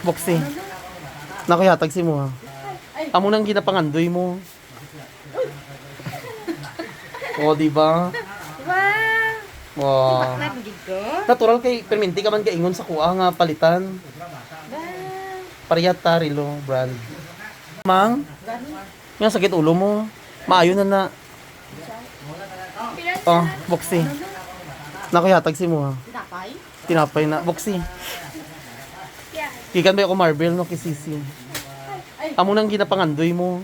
Boxy. Nakuyatag si mo ha. Amo nang ginapangandoy mo. O, di ba? Wow! Wow. Baklan gid ko. Natural kay perminti ka man kaingon sa kuha nga palitan. Wow! Pariyata Rilo brand. Mang, nga sakit ulo mo. Maayo na na. Oh, Boxy. Nakuyatag si mo ha. Tinapay? Tinapay na. Boxy. Kikan ba ako Marvel no kisisi. Amo nang ginapangandoy mo.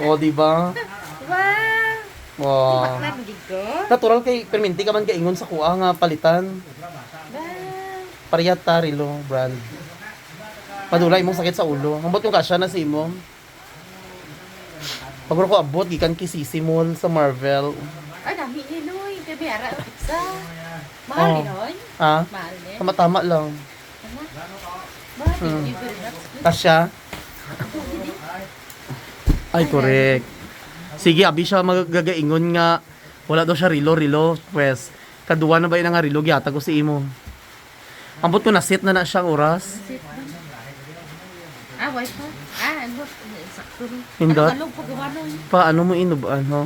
O, di ba? Wow! Wow. Baklan gid ko. Natural kay perminti ka man kaingon sa kuha nga palitan. Wow! Pariyata Rilo brand. Padulay mong sakit sa ulo. Ambot yung kasya na si mo. Paguro ko abot gikan kisisi mo sa Marvel. Ay, dami ni Noy. Kaya biyara sa mahal Oh. ni Noy. Ah, Mahal ni. tama-tama lang. Mahal ni. Very much. Kasya. Ay, correct. Sige, abi siya magagaingon nga wala daw siya rilo. Pues, kaduwa na ba yun nga rilo? Gyata ko si imo. Ambot ko na sit na siyang oras. Ah, wife mo? Ah, ano? Sakto rin. Hindot? Ano po gawa nun? Paano mo inubaan, ho?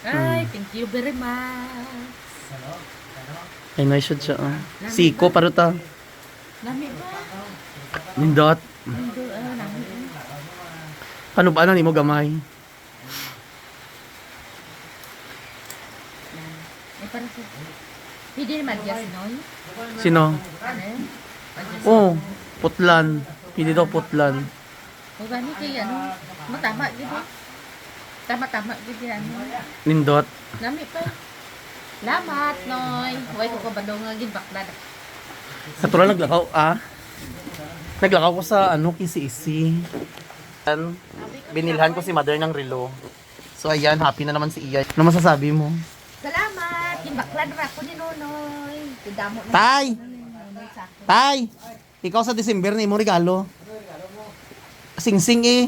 Ay, thank you very much. Ay, nice shot siya. Siko, paruta. Nami ba? Nindot. Nami. Ano ba na ni mo gamay? Ay, parang sa... Pwede naman yes, Noy? Sino? Ano? Oh, Putlan. Pili daw Putlan. O ba ni kay ano? Matama gid. Tama gid yan. Nindot. Nami pa. Lamat, Noy. Way ko ka badong nga gid bakla. Natural naglakaw, naglakaw ko sa ano, kisi-isi. Binilhan ko si mother ng relo. So ayan, happy na naman si Iya. Ano masasabi mo? Salamat. Gid bakla ra ko ni Nonoy. Tidamo na. Tay! Nonoy sa akin. Tay! Ikaw sa December na imong regalo. Sing-sing eh.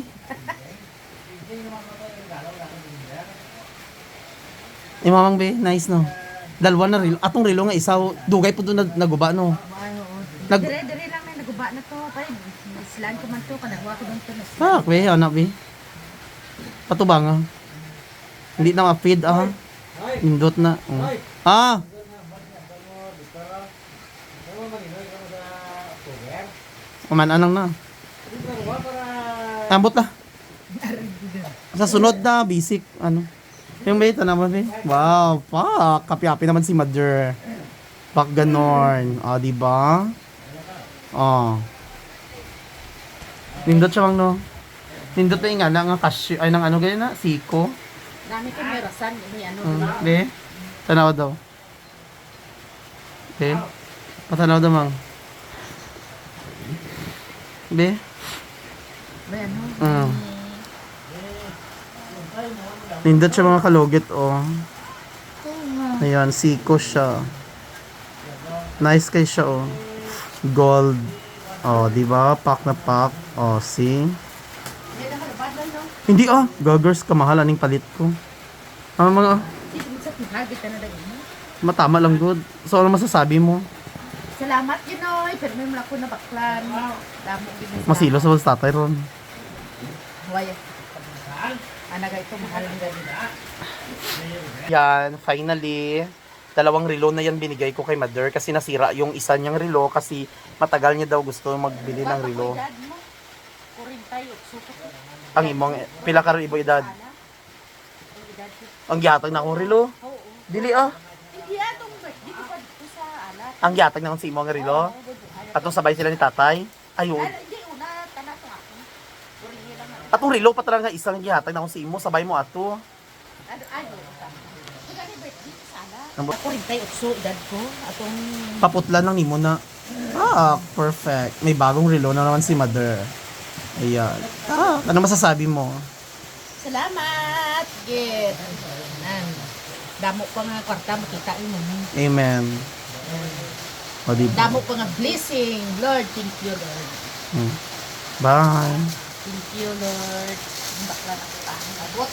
Imamang be, nice no. Dalawa na relo. Atong relo nga isaw, dugay po doon naguba no. Ay, oo. Nag- Dire lang na naguba na to. Pay, islan ko man to. Kanagwa ko doon to. Ah, be, anak be. Patubanga. Hindi na ma-feed ah. Indot na. Oh. Ah! Uman-anang na. Ambot na. Sa sunod na, basic, ano. Yung may ito naman, be. Wow, fuck. Kapi-happy naman si mother. Bak ganon. Ah, di ba? Oh. Nindot siya bang, no? Nindot na yung nga cashew, ay, ng ano ganyan na, siko. Dami ko may rasan. May ano. Be, tanaw daw. Be, patanaw daw, mang. Be, May ano. nindot siya mga kalugit, oh. Ayan, siko siya. Nice kay siya, oh. Gold. Oh, di ba? Pack na pack. Oh, see? Hindi, ah. Gagers, kamahal aning palit ko. Mga, matama lang, good. So, ano masasabi mo? Salamat, Ginoy. Pero may mula ko na baklan. Damo gid. Masilo sa mga tatay ron. Waya. Anaga ito mahal ng ganito. Yan, finally, dalawang relo na yan binigay ko kay mother kasi nasira yung isa niyang relo kasi matagal niya daw gusto magbili ng relo. Ang imong, pila ka rin ibo edad? Ang gihatag na akong relo? Dili ah. Hindi atong birthday ko pa dito sa alat. Ang gihatag na akong si imong relo? Atong sabay sila ni tatay? Ayun. Hindi una tanan to ako. Purihin lang. Atong relo pa talaga isang gihatag na akong si imo, sabay mo ato. Ano? Kaya birthday ko sa alat. Ako rin tayo edad ko. Atong Paputlan lang nimo na. Ah, perfect. May bagong relo na naman si mother. Ayan. Ah, ano masasabi mo? salamat. Git. Damo pa nga kwarta makita mo. Amen. O, diba? Damo pa nga blessing. Lord, thank you, Lord. Bye. Thank you, Lord. Bakla na kita. Abot.